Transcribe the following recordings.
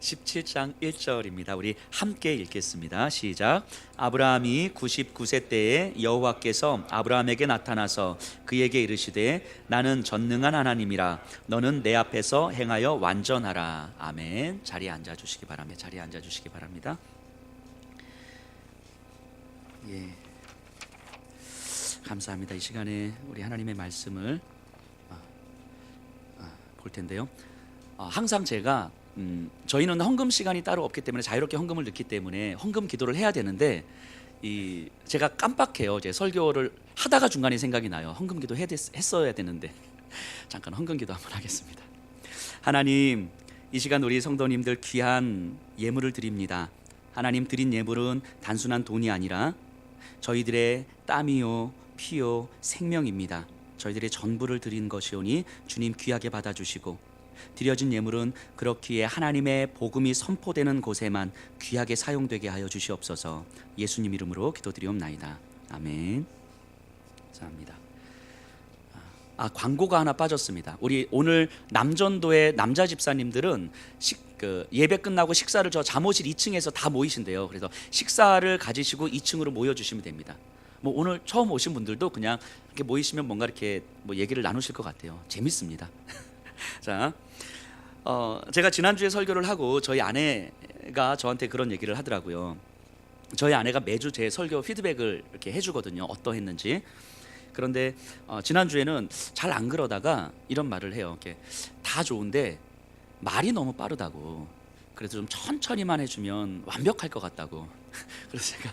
17장 1절입니다. 우리 함께 읽겠습니다. 시작. 아브라함이 99세 때에 여호와께서 아브라함에게 나타나서 그에게 이르시되 나는 전능한 하나님이라 너는 내 앞에서 행하여 완전하라. 아멘. 자리에 앉아 주시기 바랍니다. 자리에 앉아 주시기 바랍니다. 예. 감사합니다. 이 시간에 우리 하나님의 말씀을 볼 텐데요. 항상 제가 저희는 헌금 시간이 따로 없기 때문에 자유롭게 헌금을 넣기 때문에 헌금 기도를 해야 되는데 제가 깜빡해요. 이제 설교를 하다가 중간에 생각이 나요. 헌금 기도 했어야 되는데 잠깐 헌금 기도 한번 하겠습니다. 하나님, 이 시간 우리 성도님들 귀한 예물을 드립니다. 하나님, 드린 예물은 단순한 돈이 아니라 저희들의 땀이요 피요 생명입니다. 저희들의 전부를 드린 것이오니 주님 귀하게 받아주시고 드려진 예물은 그렇기에 하나님의 복음이 선포되는 곳에만 귀하게 사용되게 하여 주시옵소서. 예수님 이름으로 기도드리옵나이다. 아멘. 감사합니다. 광고가 하나 빠졌습니다. 우리 오늘 남전도의 남자 집사님들은 예배 끝나고 식사를 저 잠옷실 2층에서 다 모이신대요. 그래서 식사를 가지시고 2층으로 모여주시면 됩니다. 뭐 오늘 처음 오신 분들도 그냥 이렇게 모이시면 뭔가 이렇게 뭐 얘기를 나누실 것 같아요. 재밌습니다. 자, 제가 지난주에 설교를 하고 저희 아내가 저한테 그런 얘기를 하더라고요. 저희 아내가 매주 제 설교 피드백을 이렇게 해주거든요. 어떠했는지. 그런데 지난주에는 잘 안 그러다가 이런 말을 해요. 이렇게 다 좋은데 말이 너무 빠르다고. 그래서 좀 천천히만 해주면 완벽할 것 같다고. 그래서 제가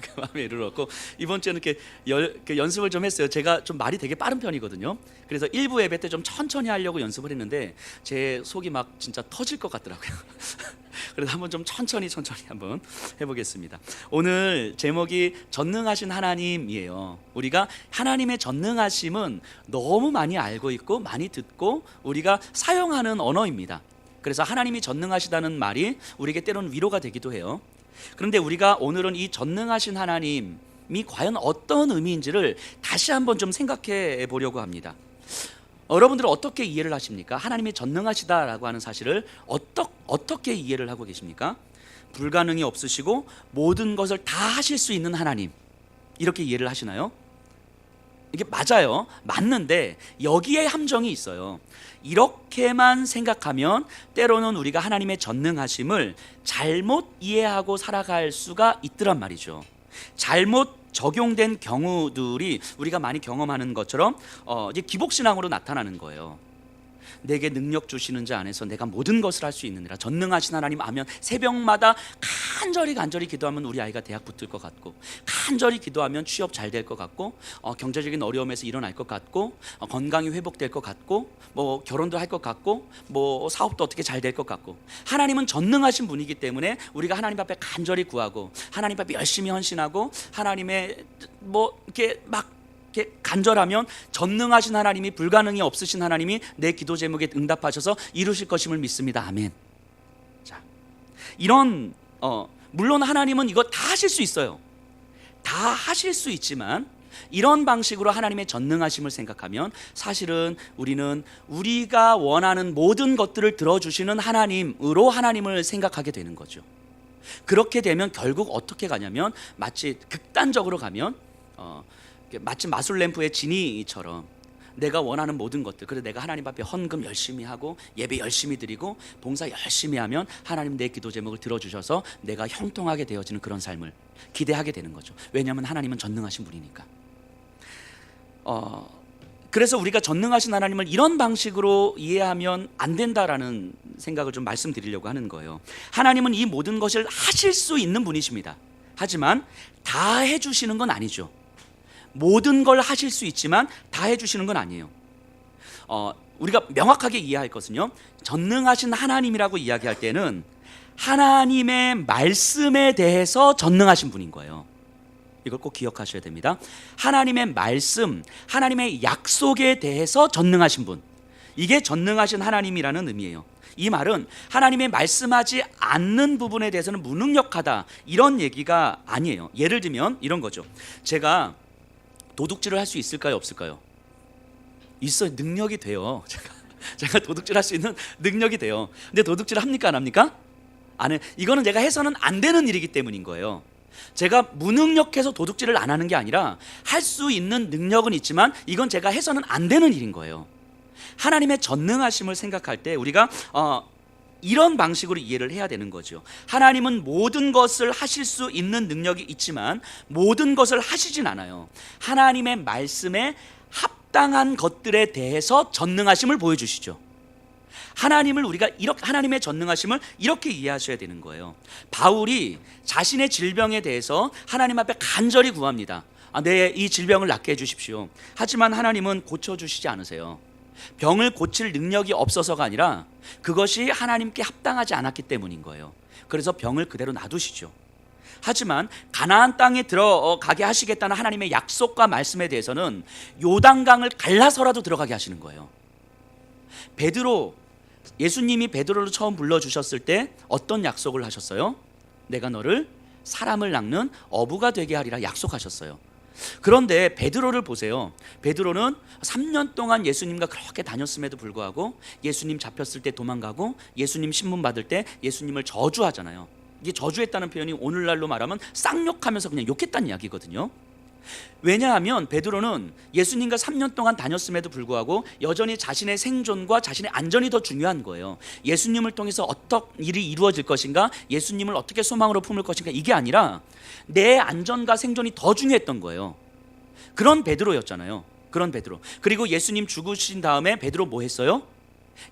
그 마음에 이르렀고 이번 주에는 이렇게 연습을 좀 했어요. 제가 좀 말이 되게 빠른 편이거든요. 그래서 일부 예배 때 좀 천천히 하려고 연습을 했는데 제 속이 막 진짜 터질 것 같더라고요. 그래서 한번 좀 천천히 한번 해보겠습니다. 오늘 제목이 전능하신 하나님이에요. 우리가 하나님의 전능하심은 너무 많이 알고 있고 많이 듣고 우리가 사용하는 언어입니다. 그래서 하나님이 전능하시다는 말이 우리에게 때로는 위로가 되기도 해요. 그런데 우리가 오늘은 이 전능하신 하나님이 과연 어떤 의미인지를 다시 한번 좀 생각해 보려고 합니다. 여러분들은 어떻게 이해를 하십니까? 하나님이 전능하시다라고 하는 사실을 어떻게 이해를 하고 계십니까? 불가능이 없으시고 모든 것을 다 하실 수 있는 하나님, 이렇게 이해를 하시나요? 이게 맞아요. 맞는데 여기에 함정이 있어요. 이렇게만 생각하면 때로는 우리가 하나님의 전능하심을 잘못 이해하고 살아갈 수가 있더란 말이죠. 잘못 적용된 경우들이 우리가 많이 경험하는 것처럼 이제 기복신앙으로 나타나는 거예요. 내게 능력 주시는 자 안에서 내가 모든 것을 할 수 있느니라. 전능하신 하나님 아면 새벽마다 간절히 기도하면 우리 아이가 대학 붙을 것 같고, 간절히 기도하면 취업 잘 될 것 같고, 경제적인 어려움에서 일어날 것 같고, 건강이 회복될 것 같고, 뭐 결혼도 할 것 같고, 뭐 사업도 어떻게 잘 될 것 같고. 하나님은 전능하신 분이기 때문에 우리가 하나님 앞에 간절히 구하고 하나님 앞에 열심히 헌신하고 하나님의 뭐 이렇게 막 이렇게 간절하면 전능하신 하나님이, 불가능이 없으신 하나님이 내 기도 제목에 응답하셔서 이루실 것임을 믿습니다. 아멘. 자, 이런 물론 하나님은 이거 다 하실 수 있어요. 다 하실 수 있지만 이런 방식으로 하나님의 전능하심을 생각하면 사실은 우리는 우리가 원하는 모든 것들을 들어주시는 하나님으로 하나님을 생각하게 되는 거죠. 그렇게 되면 결국 어떻게 가냐면 마치 극단적으로 가면 마치 마술램프의 지니처럼 내가 원하는 모든 것들, 그래서 내가 하나님 앞에 헌금 열심히 하고 예배 열심히 드리고 봉사 열심히 하면 하나님 내 기도 제목을 들어주셔서 내가 형통하게 되어지는 그런 삶을 기대하게 되는 거죠. 왜냐하면 하나님은 전능하신 분이니까. 그래서 우리가 전능하신 하나님을 이런 방식으로 이해하면 안 된다라는 생각을 좀 말씀드리려고 하는 거예요. 하나님은 이 모든 것을 하실 수 있는 분이십니다. 하지만 다 해주시는 건 아니죠. 모든 걸 하실 수 있지만 다 해주시는 건 아니에요. 우리가 명확하게 이해할 것은요, 전능하신 하나님이라고 이야기할 때는 하나님의 말씀에 대해서 전능하신 분인 거예요. 이걸 꼭 기억하셔야 됩니다. 하나님의 말씀, 하나님의 약속에 대해서 전능하신 분, 이게 전능하신 하나님이라는 의미예요. 이 말은 하나님의 말씀하지 않는 부분에 대해서는 무능력하다, 이런 얘기가 아니에요. 예를 들면 이런 거죠. 제가 도둑질을 할 수 있을까요, 없을까요? 있어요. 능력이 돼요. 제가 도둑질 할 수 있는 능력이 돼요. 근데 도둑질 합니까, 안 합니까? 이거는 제가 해서는 안 되는 일이기 때문인 거예요. 제가 무능력해서 도둑질을 안 하는 게 아니라 할 수 있는 능력은 있지만 이건 제가 해서는 안 되는 일인 거예요. 하나님의 전능하심을 생각할 때 우리가 이런 방식으로 이해를 해야 되는 거죠. 하나님은 모든 것을 하실 수 있는 능력이 있지만 모든 것을 하시진 않아요. 하나님의 말씀에 합당한 것들에 대해서 전능하심을 보여주시죠. 하나님의 전능하심을 이렇게 이해하셔야 되는 거예요. 바울이 자신의 질병에 대해서 하나님 앞에 간절히 구합니다. 내 이 질병을 낫게 해주십시오. 하지만 하나님은 고쳐주시지 않으세요. 병을 고칠 능력이 없어서가 아니라 그것이 하나님께 합당하지 않았기 때문인 거예요. 그래서 병을 그대로 놔두시죠. 하지만 가나안 땅에 들어가게 하시겠다는 하나님의 약속과 말씀에 대해서는 요단강을 갈라서라도 들어가게 하시는 거예요. 예수님이 베드로를 처음 불러주셨을 때 어떤 약속을 하셨어요? 내가 너를 사람을 낚는 어부가 되게 하리라 약속하셨어요. 그런데 베드로를 보세요. 베드로는 3년 동안 예수님과 그렇게 다녔음에도 불구하고 예수님 잡혔을 때 도망가고 예수님 신문 받을 때 예수님을 저주하잖아요. 이게 저주했다는 표현이 오늘날로 말하면 쌍욕하면서 그냥 욕했다는 이야기거든요. 왜냐하면 베드로는 예수님과 3년 동안 다녔음에도 불구하고 여전히 자신의 생존과 자신의 안전이 더 중요한 거예요. 예수님을 통해서 어떤 일이 이루어질 것인가, 예수님을 어떻게 소망으로 품을 것인가, 이게 아니라 내 안전과 생존이 더 중요했던 거예요. 그런 베드로였잖아요. 그런 베드로. 그리고 예수님 죽으신 다음에 베드로 뭐 했어요?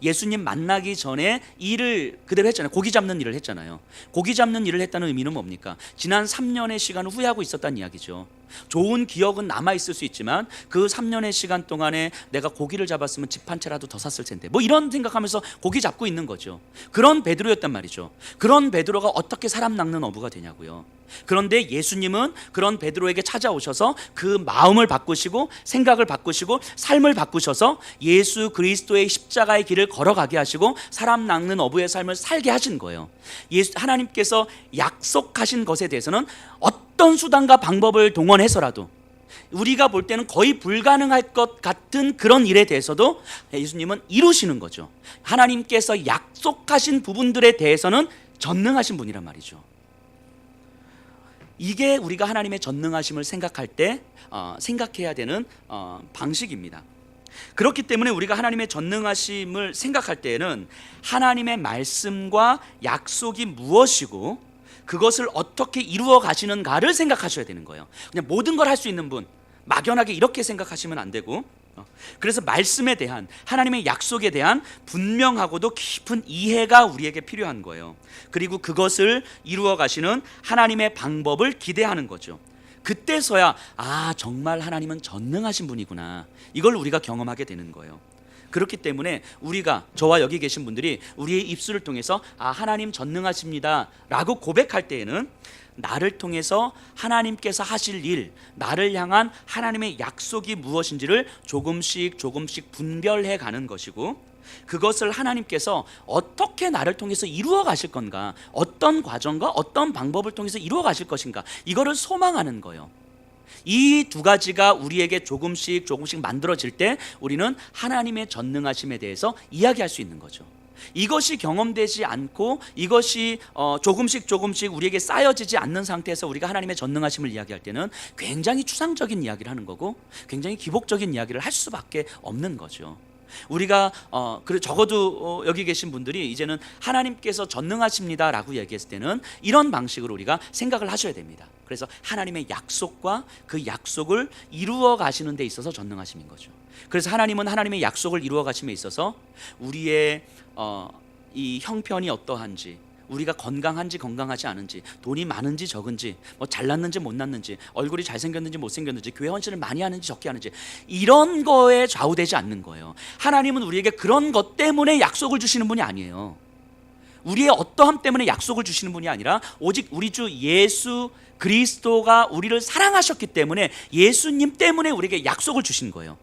예수님 만나기 전에 일을 그대로 했잖아요. 고기 잡는 일을 했잖아요. 고기 잡는 일을 했다는 의미는 뭡니까? 지난 3년의 시간을 후회하고 있었다는 이야기죠. 좋은 기억은 남아있을 수 있지만 그 3년의 시간 동안에 내가 고기를 잡았으면 집 한 채라도 더 샀을 텐데, 뭐 이런 생각하면서 고기 잡고 있는 거죠. 그런 베드로였단 말이죠. 그런 베드로가 어떻게 사람 낚는 어부가 되냐고요. 그런데 예수님은 그런 베드로에게 찾아오셔서 그 마음을 바꾸시고 생각을 바꾸시고 삶을 바꾸셔서 예수 그리스도의 십자가의 길을 걸어가게 하시고 사람 낚는 어부의 삶을 살게 하신 거예요. 하나님께서 약속하신 것에 대해서는 어떤 수단과 방법을 동원해서라도 우리가 볼 때는 거의 불가능할 것 같은 그런 일에 대해서도 예수님은 이루시는 거죠. 하나님께서 약속하신 부분들에 대해서는 전능하신 분이란 말이죠. 이게 우리가 하나님의 전능하심을 생각할 때 생각해야 되는 방식입니다. 그렇기 때문에 우리가 하나님의 전능하심을 생각할 때에는 하나님의 말씀과 약속이 무엇이고 그것을 어떻게 이루어 가시는가를 생각하셔야 되는 거예요. 그냥 모든 걸 할 수 있는 분, 막연하게 이렇게 생각하시면 안 되고, 그래서 말씀에 대한, 하나님의 약속에 대한 분명하고도 깊은 이해가 우리에게 필요한 거예요. 그리고 그것을 이루어 가시는 하나님의 방법을 기대하는 거죠. 그때서야 정말 하나님은 전능하신 분이구나, 이걸 우리가 경험하게 되는 거예요. 그렇기 때문에 우리가, 저와 여기 계신 분들이 우리의 입술을 통해서 하나님 전능하십니다 라고 고백할 때에는 나를 통해서 하나님께서 하실 일, 나를 향한 하나님의 약속이 무엇인지를 조금씩 분별해 가는 것이고, 그것을 하나님께서 어떻게 나를 통해서 이루어 가실 건가, 어떤 과정과 어떤 방법을 통해서 이루어 가실 것인가, 이거를 소망하는 거예요. 이 두 가지가 우리에게 조금씩 만들어질 때 우리는 하나님의 전능하심에 대해서 이야기할 수 있는 거죠. 이것이 경험되지 않고 이것이 조금씩 우리에게 쌓여지지 않는 상태에서 우리가 하나님의 전능하심을 이야기할 때는 굉장히 추상적인 이야기를 하는 거고 굉장히 기복적인 이야기를 할 수밖에 없는 거죠. 우리가 적어도 여기 계신 분들이 이제는 하나님께서 전능하십니다 라고 얘기했을 때는 이런 방식으로 우리가 생각을 하셔야 됩니다. 그래서 하나님의 약속과 그 약속을 이루어 가시는 데 있어서 전능하심인 거죠. 그래서 하나님은 하나님의 약속을 이루어 가심에 있어서 우리의 이 형편이 어떠한지, 우리가 건강한지 건강하지 않은지, 돈이 많은지 적은지, 뭐 잘났는지 못났는지, 얼굴이 잘생겼는지 못생겼는지, 교회 헌신을 많이 하는지 적게 하는지, 이런 거에 좌우되지 않는 거예요. 하나님은 우리에게 그런 것 때문에 약속을 주시는 분이 아니에요. 우리의 어떠함 때문에 약속을 주시는 분이 아니라 오직 우리 주 예수 그리스도가 우리를 사랑하셨기 때문에 예수님 때문에 우리에게 약속을 주신 거예요.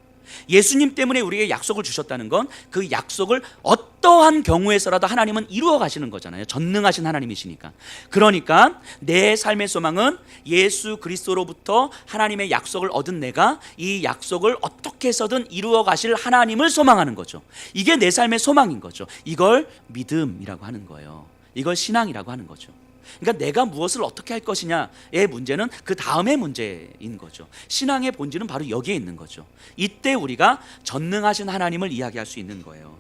예수님 때문에 우리에게 약속을 주셨다는 건 그 약속을 어떠한 경우에서라도 하나님은 이루어 가시는 거잖아요. 전능하신 하나님이시니까. 그러니까 내 삶의 소망은 예수 그리스도로부터 하나님의 약속을 얻은 내가 이 약속을 어떻게 해서든 이루어 가실 하나님을 소망하는 거죠. 이게 내 삶의 소망인 거죠. 이걸 믿음이라고 하는 거예요. 이걸 신앙이라고 하는 거죠. 그러니까 내가 무엇을 어떻게 할 것이냐의 문제는 그 다음의 문제인 거죠. 신앙의 본질은 바로 여기에 있는 거죠. 이때 우리가 전능하신 하나님을 이야기할 수 있는 거예요.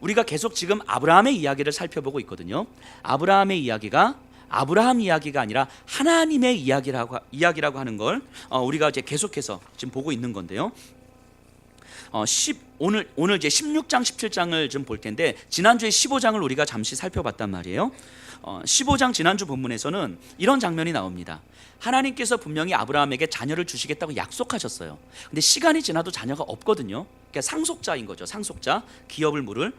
우리가 계속 지금 아브라함의 이야기를 살펴보고 있거든요. 아브라함의 이야기가 아브라함 이야기가 아니라 하나님의 이야기라고 하는 걸 우리가 이제 계속해서 지금 보고 있는 건데요. 오늘 이제 16장 17장을 좀 볼 텐데, 지난주에 15장을 우리가 잠시 살펴봤단 말이에요. 15장 지난주 본문에서는 이런 장면이 나옵니다. 하나님께서 분명히 아브라함에게 자녀를 주시겠다고 약속하셨어요. 근데 시간이 지나도 자녀가 없거든요. 그러니까 상속자인 거죠. 상속자, 기업을 물을.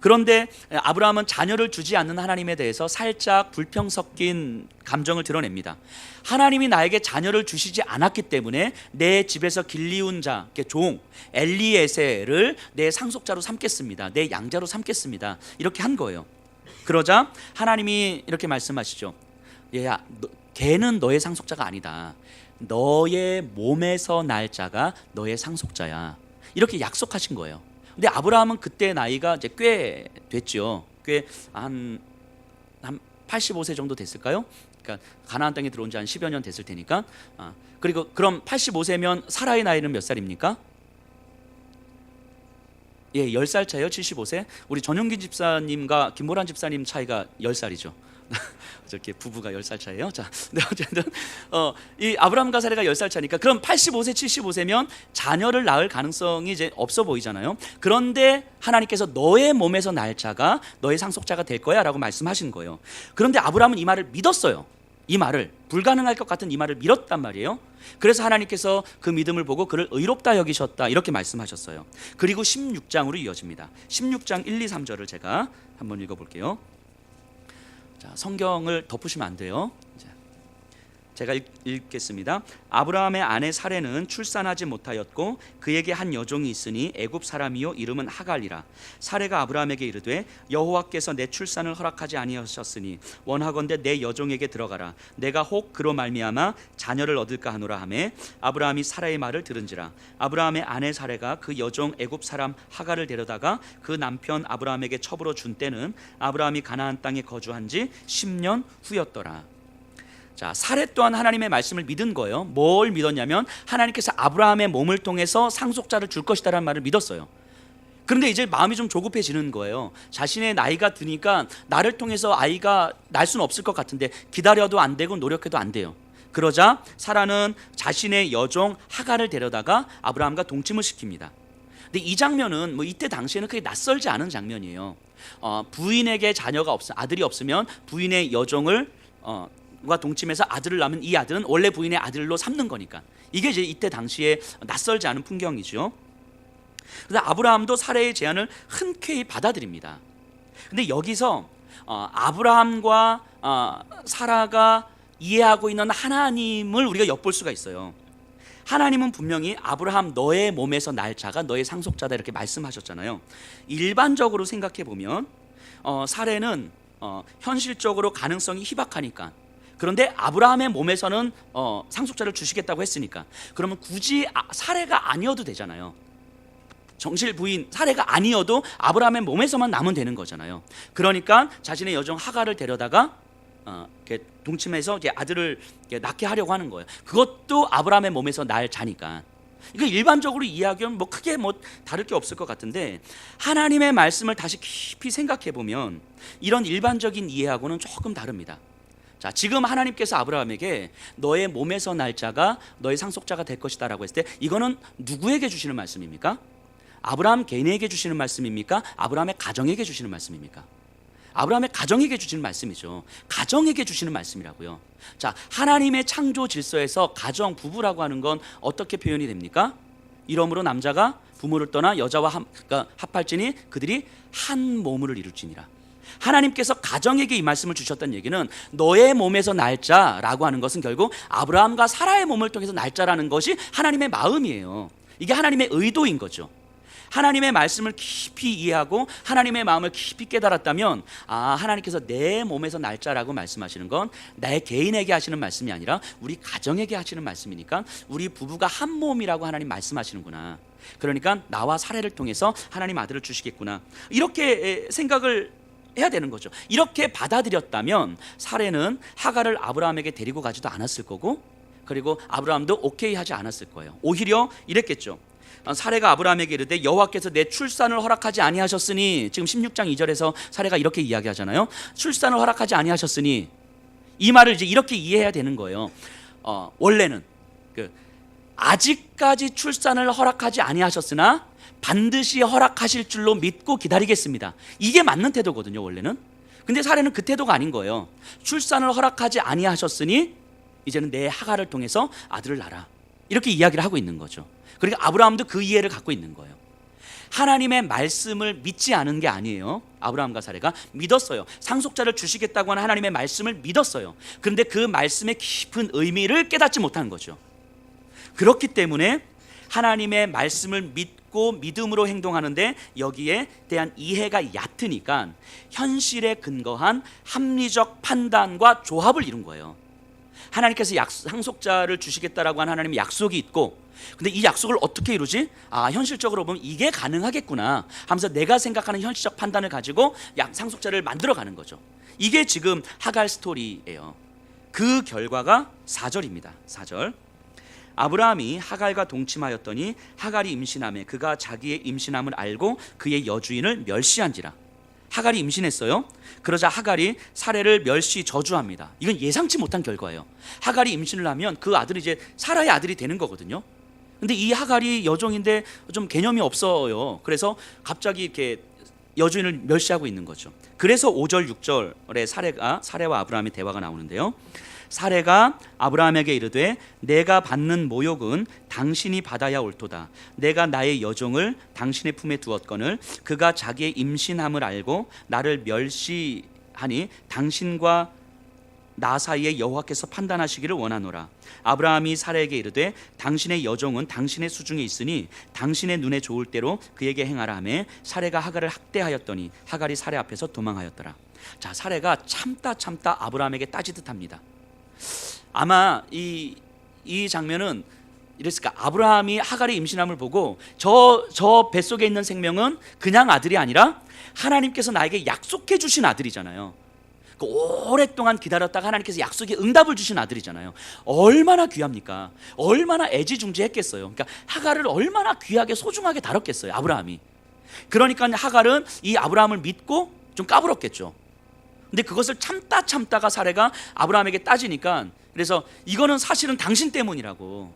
그런데 아브라함은 자녀를 주지 않는 하나님에 대해서 살짝 불평 섞인 감정을 드러냅니다. 하나님이 나에게 자녀를 주시지 않았기 때문에 내 집에서 길리운 자, 종 엘리에셀을 내 상속자로 삼겠습니다. 내 양자로 삼겠습니다. 이렇게 한 거예요. 그러자 하나님이 이렇게 말씀하시죠. 얘야, 걔는 너의 상속자가 아니다. 너의 몸에서 날 자가 너의 상속자야. 이렇게 약속하신 거예요. 근데 아브라함은 그때 나이가 이제 꽤 됐죠. 꽤 한 85세 정도 됐을까요? 그러니까 가나안 땅에 들어온 지 한 10여 년 됐을 테니까. 그리고 그럼 85세면 사라의 나이는 몇 살입니까? 예, 10살 차이요. 75세. 우리 전용기 집사님과 김모란 집사님 차이가 10살이죠. 저렇게 부부가 10살 차이에요. 자, 네, 어쨌든 이 아브라함과 사라가 10살 차니까 그럼 85세, 75세면 자녀를 낳을 가능성이 이제 없어 보이잖아요. 그런데 하나님께서 너의 몸에서 날 자가 너의 상속자가 될 거야라고 말씀하신 거예요. 그런데 아브라함은 이 말을 믿었어요. 이 말을, 불가능할 것 같은 이 말을 믿었단 말이에요. 그래서 하나님께서 그 믿음을 보고 그를 의롭다 여기셨다 이렇게 말씀하셨어요. 그리고 16장으로 이어집니다. 16장 1, 2, 3절을 제가 한번 읽어볼게요. 자, 성경을 덮으시면 안 돼요. 제가 읽겠습니다. 아브라함의 아내 사레는 출산하지 못하였고 그에게 한 여종이 있으니 애굽 사람이요 이름은 하갈이라. 사레가 아브라함에게 이르되 여호와께서 내 출산을 허락하지 아니하셨으니 원하건대 내 여종에게 들어가라. 내가 혹 그로 말미암아 자녀를 얻을까 하노라 하매 아브라함이 사라의 말을 들은지라. 아브라함의 아내 사레가 그 여종 애굽 사람 하갈을 데려다가 그 남편 아브라함에게 첩으로 준 때는 아브라함이 가나안 땅에 거주한 지 10년 후였더라. 자, 사레 또한 하나님의 말씀을 믿은 거예요. 뭘 믿었냐면 하나님께서 아브라함의 몸을 통해서 상속자를 줄 것이다라는 말을 믿었어요. 그런데 이제 마음이 좀 조급해지는 거예요. 자신의 나이가 드니까 나를 통해서 아이가 날 수는 없을 것 같은데 기다려도 안 되고 노력해도 안 돼요. 그러자 사라는 자신의 여종 하갈을 데려다가 아브라함과 동침을 시킵니다. 근데 이 장면은 뭐 이때 당시에는 그렇게 낯설지 않은 장면이에요. 부인에게 자녀가 아들이 없으면 부인의 여종을 과 동침해서 아들을 낳으면 이 아들은 원래 부인의 아들로 삼는 거니까 이게 이제 이때 당시에 낯설지 않은 풍경이죠. 그래서 아브라함도 사라의 제안을 흔쾌히 받아들입니다. 근데 여기서 아브라함과 사라가 이해하고 있는 하나님을 우리가 엿볼 수가 있어요. 하나님은 분명히 아브라함 너의 몸에서 날 자가 너의 상속자다 이렇게 말씀하셨잖아요. 일반적으로 생각해 보면 사라는 현실적으로 가능성이 희박하니까, 그런데 아브라함의 몸에서는 상속자를 주시겠다고 했으니까 그러면 굳이 사레가 아니어도 되잖아요. 정실 부인 사레가 아니어도 아브라함의 몸에서만 나면 되는 거잖아요. 그러니까 자신의 여종 하갈을 데려다가 동침해서 아들을 낳게 하려고 하는 거예요. 그것도 아브라함의 몸에서 날 자니까. 이거 일반적으로 이야기하면 뭐 크게 뭐 다를 게 없을 것 같은데 하나님의 말씀을 다시 깊이 생각해 보면 이런 일반적인 이해하고는 조금 다릅니다. 자, 지금 하나님께서 아브라함에게 너의 몸에서 날 자가 너의 상속자가 될 것이다 라고 했을 때 이거는 누구에게 주시는 말씀입니까? 아브라함 개인에게 주시는 말씀입니까? 아브라함의 가정에게 주시는 말씀입니까? 아브라함의 가정에게 주시는 말씀이죠. 가정에게 주시는 말씀이라고요. 자, 하나님의 창조 질서에서 가정, 부부라고 하는 건 어떻게 표현이 됩니까? 이러므로 남자가 부모를 떠나 여자와 합할지니 그들이 한 몸을 이룰지니라. 하나님께서 가정에게 이 말씀을 주셨다는 얘기는 너의 몸에서 날짜라고 하는 것은 결국 아브라함과 사라의 몸을 통해서 날짜라는 것이 하나님의 마음이에요. 이게 하나님의 의도인 거죠. 하나님의 말씀을 깊이 이해하고 하나님의 마음을 깊이 깨달았다면 하나님께서 내 몸에서 날짜라고 말씀하시는 건 내 개인에게 하시는 말씀이 아니라 우리 가정에게 하시는 말씀이니까 우리 부부가 한 몸이라고 하나님 말씀하시는구나. 그러니까 나와 사라를 통해서 하나님 아들을 주시겠구나. 이렇게 생각을 해야 되는 거죠. 이렇게 받아들였다면 사레는 하갈을 아브라함에게 데리고 가지도 않았을 거고, 그리고 아브라함도 오케이 하지 않았을 거예요. 오히려 이랬겠죠. 사레가 아브라함에게 이르되 여호와께서 내 출산을 허락하지 아니하셨으니, 지금 16장 2절에서 사레가 이렇게 이야기하잖아요. 출산을 허락하지 아니하셨으니, 이 말을 이제 이렇게 이해해야 되는 거예요. 원래는 아직까지 출산을 허락하지 아니하셨으나 반드시 허락하실 줄로 믿고 기다리겠습니다. 이게 맞는 태도거든요, 원래는. 근데 사례는 그 태도가 아닌 거예요. 출산을 허락하지 아니하셨으니 이제는 내 하갈을 통해서 아들을 낳아라, 이렇게 이야기를 하고 있는 거죠. 그러니까 아브라함도 그 이해를 갖고 있는 거예요. 하나님의 말씀을 믿지 않은 게 아니에요. 아브라함과 사레가 믿었어요. 상속자를 주시겠다고 하는 하나님의 말씀을 믿었어요. 그런데 그 말씀의 깊은 의미를 깨닫지 못한 거죠. 그렇기 때문에 하나님의 말씀을 믿고 믿음으로 행동하는데 여기에 대한 이해가 얕으니까 현실에 근거한 합리적 판단과 조합을 이룬 거예요. 하나님께서 상속자를 주시겠다라고 하는 하나님의 약속이 있고, 근데 이 약속을 어떻게 이루지? 현실적으로 보면 이게 가능하겠구나 하면서 내가 생각하는 현실적 판단을 가지고 상속자를 만들어가는 거죠. 이게 지금 하갈 스토리예요. 그 결과가 4절입니다. 4절. 아브라함이 하갈과 동침하였더니 하갈이 임신하매 그가 자기의 임신함을 알고 그의 여주인을 멸시한지라. 하갈이 임신했어요. 그러자 하갈이 사레를 멸시 저주합니다. 이건 예상치 못한 결과예요. 하갈이 임신을 하면 그 아들이 이제 사라의 아들이 되는 거거든요. 근데 이 하갈이 여종인데 좀 개념이 없어요. 그래서 갑자기 이렇게 여주인을 멸시하고 있는 거죠. 그래서 5절 6절에 사레와 아브라함의 대화가 나오는데요. 사레가 아브라함에게 이르되 내가 받는 모욕은 당신이 받아야 옳도다. 내가 나의 여종을 당신의 품에 두었거늘 그가 자기의 임신함을 알고 나를 멸시하니 당신과 나 사이에 여호와께서 판단하시기를 원하노라. 아브라함이 사레에게 이르되 당신의 여종은 당신의 수중에 있으니 당신의 눈에 좋을 대로 그에게 행하라 하매 사레가 하갈을 학대하였더니 하갈이 사레 앞에서 도망하였더라. 자, 사레가 참다 아브라함에게 따지듯 합니다. 아마 이 장면은 이랬을까? 아브라함이 하갈의 임신함을 보고 저 뱃속에 있는 생명은 그냥 아들이 아니라 하나님께서 나에게 약속해 주신 아들이잖아요. 오랫동안 기다렸다가 하나님께서 약속의 응답을 주신 아들이잖아요. 얼마나 귀합니까? 얼마나 애지중지했겠어요. 그러니까 하갈을 얼마나 귀하게 소중하게 다뤘겠어요, 아브라함이. 그러니까 하갈은 이 아브라함을 믿고 좀 까불었겠죠. 근데 그것을 참다가 사레가 아브라함에게 따지니까, 그래서 이거는 사실은 당신 때문이라고,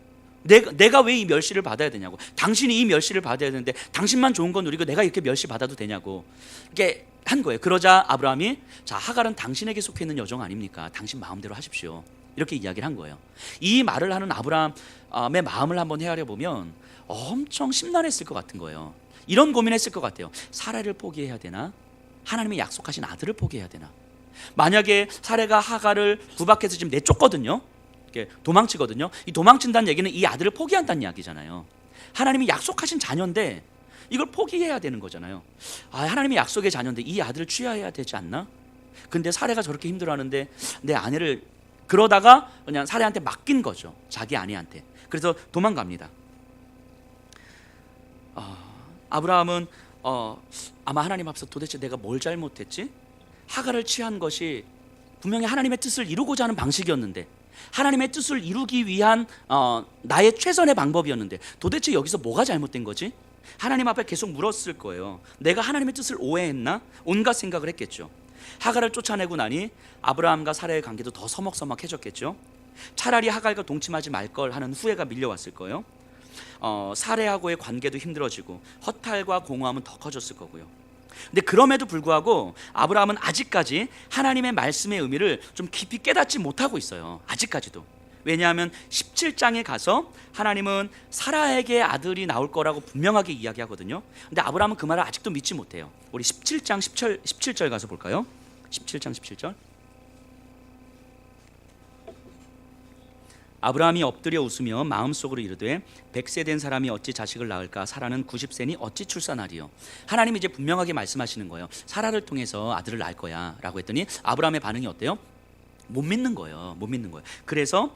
내가 왜 이 멸시를 받아야 되냐고, 당신이 이 멸시를 받아야 되는데 당신만 좋은 건 누리고 내가 이렇게 멸시 받아도 되냐고 이게 한 거예요. 그러자 아브라함이 자, 하갈은 당신에게 속해 있는 여종 아닙니까? 당신 마음대로 하십시오, 이렇게 이야기를 한 거예요. 이 말을 하는 아브라함의 마음을 한번 헤아려 보면 엄청 심란했을 것 같은 거예요. 이런 고민했을 것 같아요. 사라를 포기해야 되나? 하나님의 약속하신 아들을 포기해야 되나? 만약에 사레가 하갈을 구박해서 지금 내쫓거든요. 도망치거든요. 이 도망친다는 얘기는 이 아들을 포기한다는 이야기잖아요. 하나님이 약속하신 자녀인데 이걸 포기해야 되는 거잖아요. 하나님의 약속의 자녀인데 이 아들을 취하해야 되지 않나? 근데 사레가 저렇게 힘들어하는데 내 아내를, 그러다가 그냥 사레한테 맡긴 거죠, 자기 아내한테. 그래서 도망갑니다. 아브라함은 아마 하나님 앞에서 도대체 내가 뭘 잘못했지? 하갈을 취한 것이 분명히 하나님의 뜻을 이루고자 하는 방식이었는데, 하나님의 뜻을 이루기 위한 나의 최선의 방법이었는데 도대체 여기서 뭐가 잘못된 거지? 하나님 앞에 계속 물었을 거예요. 내가 하나님의 뜻을 오해했나? 온갖 생각을 했겠죠. 하갈을 쫓아내고 나니 아브라함과 사라의 관계도 더 서먹서먹해졌겠죠. 차라리 하갈과 동침하지 말걸 하는 후회가 밀려왔을 거예요. 사레하고의 관계도 힘들어지고 허탈과 공허함은 더 커졌을 거고요. 근데 그럼에도 불구하고 아브라함은 아직까지 하나님의 말씀의 의미를 좀 깊이 깨닫지 못하고 있어요, 아직까지도. 왜냐하면 17장에 가서 하나님은 사라에게 아들이 나올 거라고 분명하게 이야기하거든요. 근데 아브라함은 그 말을 아직도 믿지 못해요. 우리 17장 17절 가서 볼까요? 17장 17절. 아브라함이 엎드려 웃으며 마음속으로 이르되 100세 된 사람이 어찌 자식을 낳을까? 사라는 90세니 어찌 출산하리요? 하나님이 이제 분명하게 말씀하시는 거예요. 사라를 통해서 아들을 낳을 거야 라고 했더니 아브라함의 반응이 어때요? 못 믿는 거예요. 못 믿는 거예요. 그래서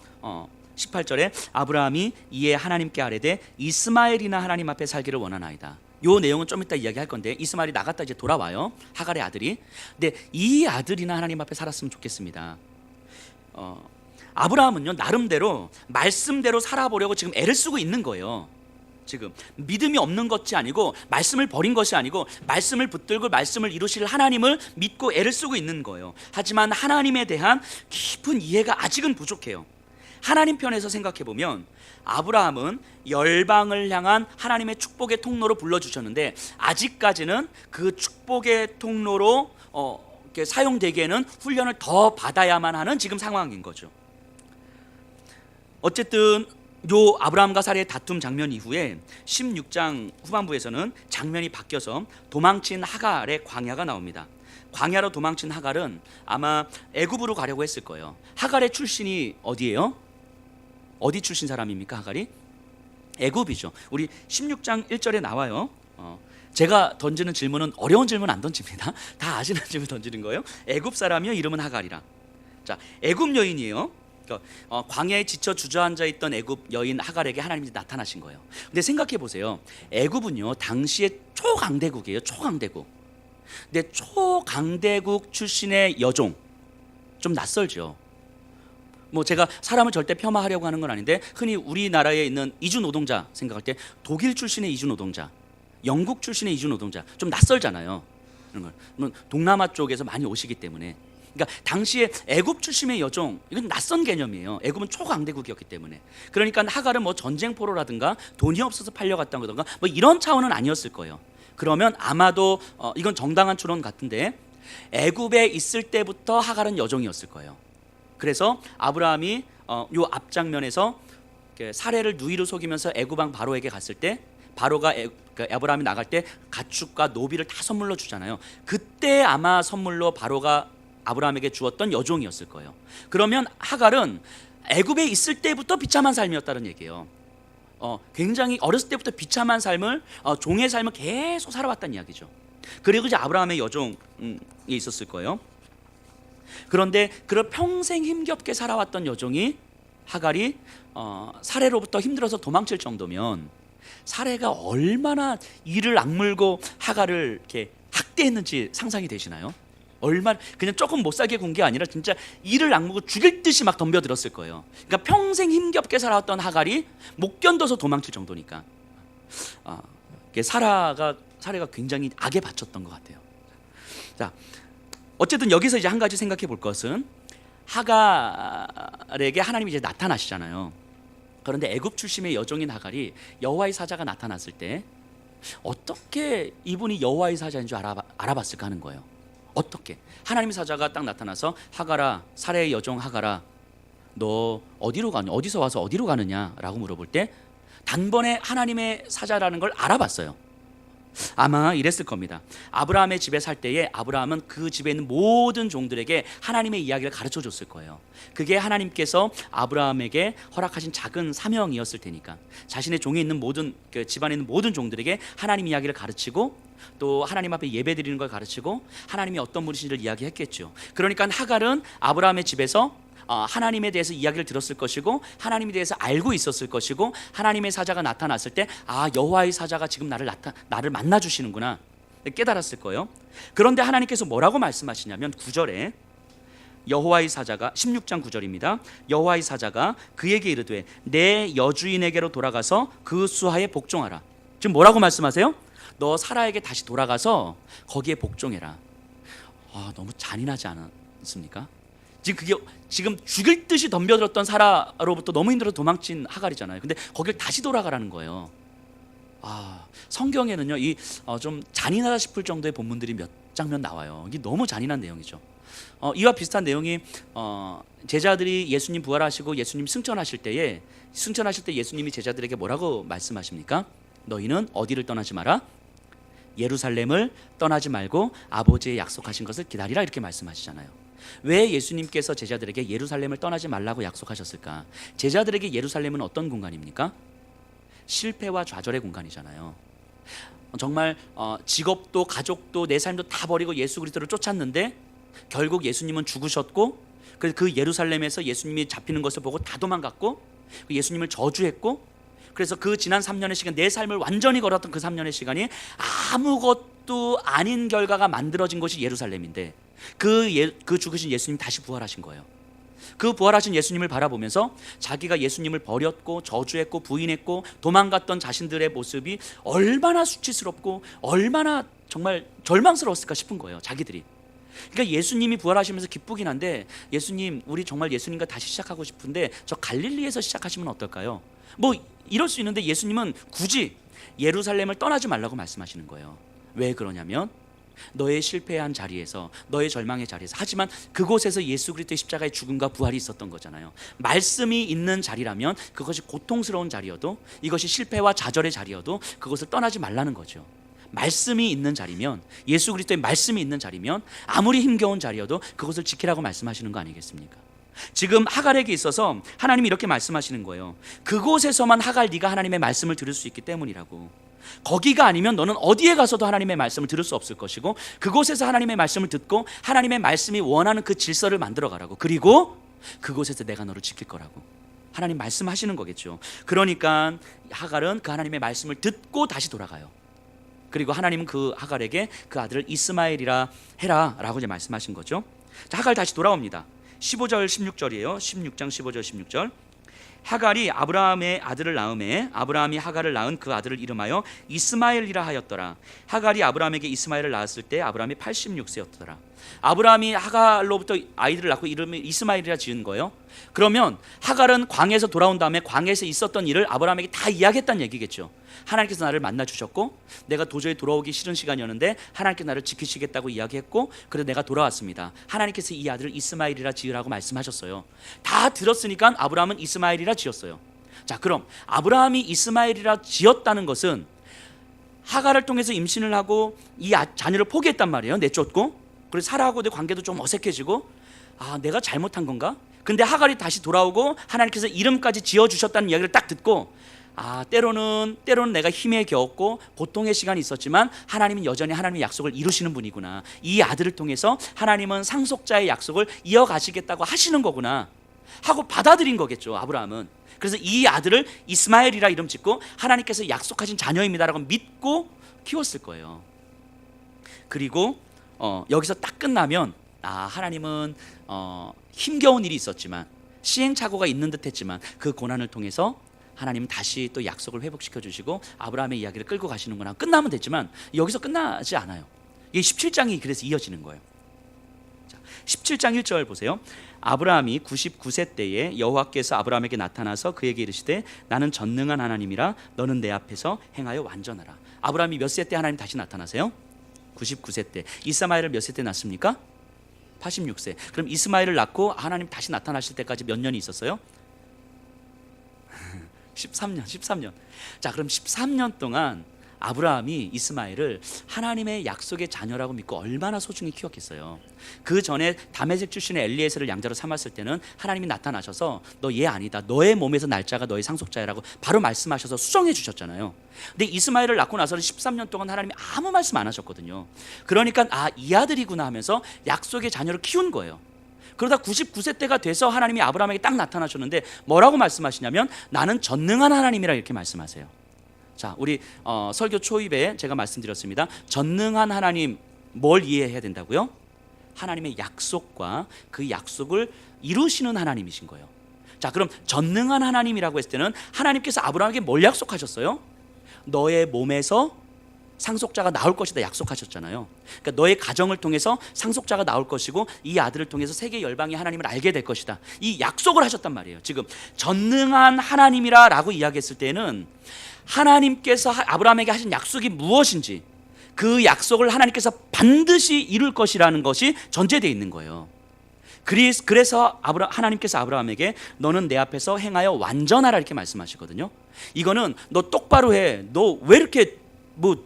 18절에 아브라함이 이에 하나님께 아뢰되 이스마엘이나 하나님 앞에 살기를 원하나이다. 요 내용은 좀 이따 이야기할 건데 이스마엘이 나갔다 이제 돌아와요. 하갈의 아들이. 근데 이 아들이나 하나님 앞에 살았으면 좋겠습니다. 아브라함은요 나름대로 말씀대로 살아보려고 지금 애를 쓰고 있는 거예요. 지금 믿음이 없는 것이 아니고 말씀을 버린 것이 아니고 말씀을 붙들고 말씀을 이루실 하나님을 믿고 애를 쓰고 있는 거예요. 하지만 하나님에 대한 깊은 이해가 아직은 부족해요. 하나님 편에서 생각해 보면 아브라함은 열방을 향한 하나님의 축복의 통로로 불러주셨는데 아직까지는 그 축복의 통로로 이렇게 사용되기에는 훈련을 더 받아야만 하는 지금 상황인 거죠. 어쨌든 요 아브라함과 사례의 다툼 장면 이후에 16장 후반부에서는 장면이 바뀌어서 도망친 하갈의 광야가 나옵니다. 광야로 도망친 하갈은 아마 애굽으로 가려고 했을 거예요. 하갈의 출신이 어디예요? 어디 출신 사람입니까? 하갈이? 애굽이죠. 우리 16장 1절에 나와요. 제가 던지는 질문은 어려운 질문 안 던집니다. 다 아시는 질문 던지는 거예요. 애굽 사람이요, 이름은 하갈이라. 자, 애굽 여인이에요. 광야에 지쳐 주저앉아 있던 애굽 여인 하갈에게 하나님이 나타나신 거예요. 근데 생각해 보세요. 애굽은요 당시의 초강대국이에요. 초강대국. 근데 초강대국 출신의 여종, 좀 낯설죠. 뭐 제가 사람을 절대 폄하하려고 하는 건 아닌데 흔히 우리나라에 있는 이주 노동자 생각할 때 독일 출신의 이주 노동자, 영국 출신의 이주 노동자 좀 낯설잖아요. 그런 걸 동남아 쪽에서 많이 오시기 때문에. 그러니까 당시에 애굽 출신의 여종, 이건 낯선 개념이에요. 애굽은 초강대국이었기 때문에. 그러니까 하갈은 뭐 전쟁포로라든가 돈이 없어서 팔려갔다는 거든가 뭐 이런 차원은 아니었을 거예요. 그러면 아마도 이건 정당한 추론 같은데 애굽에 있을 때부터 하갈은 여종이었을 거예요. 그래서 아브라함이 요 앞장면에서 사례를 누이로 속이면서 애굽 왕 바로에게 갔을 때 바로가 아브라함이 나갈 때 가축과 노비를 다 선물로 주잖아요. 그때 아마 선물로 바로가 아브라함에게 주었던 여종이었을 거예요. 그러면 하갈은 애굽에 있을 때부터 비참한 삶이었다는 얘기예요. 굉장히 어렸을 때부터 비참한 삶을 종의 삶을 계속 살아왔다는 이야기죠. 그리고 이제 아브라함의 여종이 있었을 거예요. 그런데 그를 평생 힘겹게 살아왔던 여종이 하갈이 사례로부터 힘들어서 도망칠 정도면 사례가 얼마나 이를 악물고 하갈을 이렇게 학대했는지 상상이 되시나요? 얼마나 그냥 조금 못 살게 군 게 아니라 진짜 이를 악물고 죽일 듯이 막 덤벼들었을 거예요. 그러니까 평생 힘겹게 살아왔던 하갈이 못 견뎌서 도망칠 정도니까 사례가 굉장히 악에 바쳤던 것 같아요. 자, 어쨌든 여기서 이제 한 가지 생각해 볼 것은 하갈에게 하나님이 이제 나타나시잖아요. 그런데 애굽 출신의 여종인 하갈이 여호와의 사자가 나타났을 때 어떻게 이분이 여호와의 사자인 줄 알아봤을까 하는 거예요. 어떻게? 하나님의 사자가 딱 나타나서 하갈아, 사례의 여종 하갈아, 너 어디로 가냐? 어디서 와서 어디로 가느냐? 라고 물어볼 때 단번에 하나님의 사자라는 걸 알아봤어요. 아마 이랬을 겁니다. 아브라함의 집에 살 때에 아브라함은 그 집에 있는 모든 종들에게 하나님의 이야기를 가르쳐 줬을 거예요. 그게 하나님께서 아브라함에게 허락하신 작은 사명이었을 테니까 자신의 종에 있는 모든 집안에 있는 모든 종들에게 하나님 이야기를 가르치고 또 하나님 앞에 예배 드리는 걸 가르치고 하나님이 어떤 분이신지를 이야기했겠죠. 그러니까 하갈은 아브라함의 집에서 하나님에 대해서 이야기를 들었을 것이고 하나님에 대해서 알고 있었을 것이고 하나님의 사자가 나타났을 때 여호와의 사자가 지금 나를 만나 주시는구나 깨달았을 거예요. 그런데 하나님께서 뭐라고 말씀하시냐면 9절에 여호와의 사자가 16장 9절입니다. 여호와의 사자가 그에게 이르되 내 여주인에게로 돌아가서 그 수하에 복종하라. 지금 뭐라고 말씀하세요? 너 사라에게 다시 돌아가서 거기에 복종해라. 너무 잔인하지 않습니까? 지금 죽일 듯이 덤벼들었던 사라로부터 너무 힘들어서 도망친 하갈이잖아요. 근데 거길 다시 돌아가라는 거예요. 성경에는요 좀 잔인하다 싶을 정도의 본문들이 몇 장면 나와요. 이게 너무 잔인한 내용이죠. 이와 비슷한 내용이 제자들이 예수님 부활하시고 예수님 승천하실 때 예수님이 제자들에게 뭐라고 말씀하십니까? 너희는 어디를 떠나지 마라? 예루살렘을 떠나지 말고 아버지의 약속하신 것을 기다리라 이렇게 말씀하시잖아요. 왜 예수님께서 제자들에게 예루살렘을 떠나지 말라고 약속하셨을까? 제자들에게 예루살렘은 어떤 공간입니까? 실패와 좌절의 공간이잖아요. 정말 직업도 가족도 내 삶도 다 버리고 예수 그리스도를 쫓았는데 결국 예수님은 죽으셨고 그 예루살렘에서 예수님이 잡히는 것을 보고 다 도망갔고 예수님을 저주했고 그래서 그 지난 3년의 시간, 내 삶을 완전히 걸었던 그 3년의 시간이 아무것도 아닌 결과가 만들어진 곳이 예루살렘인데 그 죽으신 예수님 다시 부활하신 거예요. 그 부활하신 예수님을 바라보면서 자기가 예수님을 버렸고 저주했고 부인했고 도망갔던 자신들의 모습이 얼마나 수치스럽고 얼마나 정말 절망스러웠을까 싶은 거예요, 자기들이. 그러니까 예수님이 부활하시면서 기쁘긴 한데, 예수님, 우리 정말 예수님과 다시 시작하고 싶은데 저 갈릴리에서 시작하시면 어떨까요? 뭐 이럴 수 있는데 예수님은 굳이 예루살렘을 떠나지 말라고 말씀하시는 거예요. 왜 그러냐면 너의 실패한 자리에서, 너의 절망의 자리에서, 하지만 그곳에서 예수 그리스도의 십자가의 죽음과 부활이 있었던 거잖아요. 말씀이 있는 자리라면 그것이 고통스러운 자리여도, 이것이 실패와 좌절의 자리여도 그것을 떠나지 말라는 거죠. 말씀이 있는 자리면, 예수 그리스도의 말씀이 있는 자리면 아무리 힘겨운 자리여도 그것을 지키라고 말씀하시는 거 아니겠습니까? 지금 하갈에게 있어서 하나님이 이렇게 말씀하시는 거예요. 그곳에서만 하갈, 네가 하나님의 말씀을 들을 수 있기 때문이라고. 거기가 아니면 너는 어디에 가서도 하나님의 말씀을 들을 수 없을 것이고, 그곳에서 하나님의 말씀을 듣고 하나님의 말씀이 원하는 그 질서를 만들어 가라고. 그리고 그곳에서 내가 너를 지킬 거라고 하나님 말씀하시는 거겠죠. 그러니까 하갈은 그 하나님의 말씀을 듣고 다시 돌아가요. 그리고 하나님은 그 하갈에게 그 아들을 이스마엘이라 해라 라고 이제 말씀하신 거죠. 자, 하갈 다시 돌아옵니다. 15절 16절이에요 16장 15절 16절. 하갈이 아브라함의 아들을 낳음에 아브라함이 하갈을 낳은 그 아들을 이름하여 이스마엘이라 하였더라. 하갈이 아브라함에게 이스마엘을 낳았을 때 아브라함이 86세였더라. 아브라함이 하갈로부터 아이들을 낳고 이름을 이스마엘이라 지은 거예요. 그러면 하갈은 광야에서 돌아온 다음에 광야에서 있었던 일을 아브라함에게 다 이야기했다는 얘기겠죠. 하나님께서 나를 만나 주셨고, 내가 도저히 돌아오기 싫은 시간이었는데 하나님께서 나를 지키시겠다고 이야기했고, 그래서 내가 돌아왔습니다. 하나님께서 이 아들을 이스마엘이라 지으라고 말씀하셨어요. 다 들었으니까 아브라함은 이스마엘이라 지었어요. 자, 그럼 아브라함이 이스마엘이라 지었다는 것은 하갈을 통해서 임신을 하고 이 자녀를 포기했단 말이에요. 내쫓고. 그래서 사라하고의 관계도 좀 어색해지고, 아, 내가 잘못한 건가? 근데 하갈이 다시 돌아오고 하나님께서 이름까지 지어주셨다는 이야기를 딱 듣고, 아, 때로는 내가 힘에 겨웠고 고통의 시간이 있었지만 하나님은 여전히 하나님의 약속을 이루시는 분이구나. 이 아들을 통해서 하나님은 상속자의 약속을 이어가시겠다고 하시는 거구나 하고 받아들인 거겠죠, 아브라함은. 그래서 이 아들을 이스마엘이라 이름 짓고 하나님께서 약속하신 자녀입니다라고 믿고 키웠을 거예요. 그리고 여기서 딱 끝나면, 아, 하나님은 힘겨운 일이 있었지만, 시행착오가 있는 듯 했지만 그 고난을 통해서 하나님은 다시 또 약속을 회복시켜 주시고 아브라함의 이야기를 끌고 가시는구나. 끝나면 됐지만 여기서 끝나지 않아요. 이 17장이 그래서 이어지는 거예요. 자, 17장 1절 보세요. 아브라함이 99세 때에 여호와께서 아브라함에게 나타나서 그에게 이르시되 나는 전능한 하나님이라 너는 내 앞에서 행하여 완전하라. 아브라함이 몇 세 때 하나님 다시 나타나세요? 99세 때. 이스마엘을 몇 세 때 낳습니까? 86세. 그럼 이스마엘을 낳고 하나님 다시 나타나실 때까지 몇 년이 있었어요? 13년. 자, 그럼 13년 동안 아브라함이 이스마엘을 하나님의 약속의 자녀라고 믿고 얼마나 소중히 키웠겠어요. 그 전에 다메섹 출신의 엘리에셀을 양자로 삼았을 때는 하나님이 나타나셔서 너 얘 아니다, 너의 몸에서 날 자가 너의 상속자라고 바로 말씀하셔서 수정해 주셨잖아요. 근데 이스마엘을 낳고 나서는 13년 동안 하나님이 아무 말씀 안 하셨거든요. 그러니까 아, 이 아들이구나 하면서 약속의 자녀를 키운 거예요. 그러다 99세 때가 돼서 하나님이 아브라함에게 딱 나타나셨는데 뭐라고 말씀하시냐면 나는 전능한 하나님이라 이렇게 말씀하세요. 자, 우리 설교 초입에 제가 말씀드렸습니다. 전능한 하나님, 뭘 이해해야 된다고요? 하나님의 약속과 그 약속을 이루시는 하나님이신 거예요. 자, 그럼 전능한 하나님이라고 했을 때는 하나님께서 아브라함에게 뭘 약속하셨어요? 너의 몸에서 상속자가 나올 것이다 약속하셨잖아요. 그러니까 너의 가정을 통해서 상속자가 나올 것이고 이 아들을 통해서 세계 열방이 하나님을 알게 될 것이다. 이 약속을 하셨단 말이에요. 지금 전능한 하나님이라고 이야기했을 때는 하나님께서 아브라함에게 하신 약속이 무엇인지, 그 약속을 하나님께서 반드시 이룰 것이라는 것이 전제되어 있는 거예요. 그래서 하나님께서 아브라함에게 너는 내 앞에서 행하여 완전하라 이렇게 말씀하시거든요. 이거는 너 똑바로 해, 너 왜 이렇게 뭐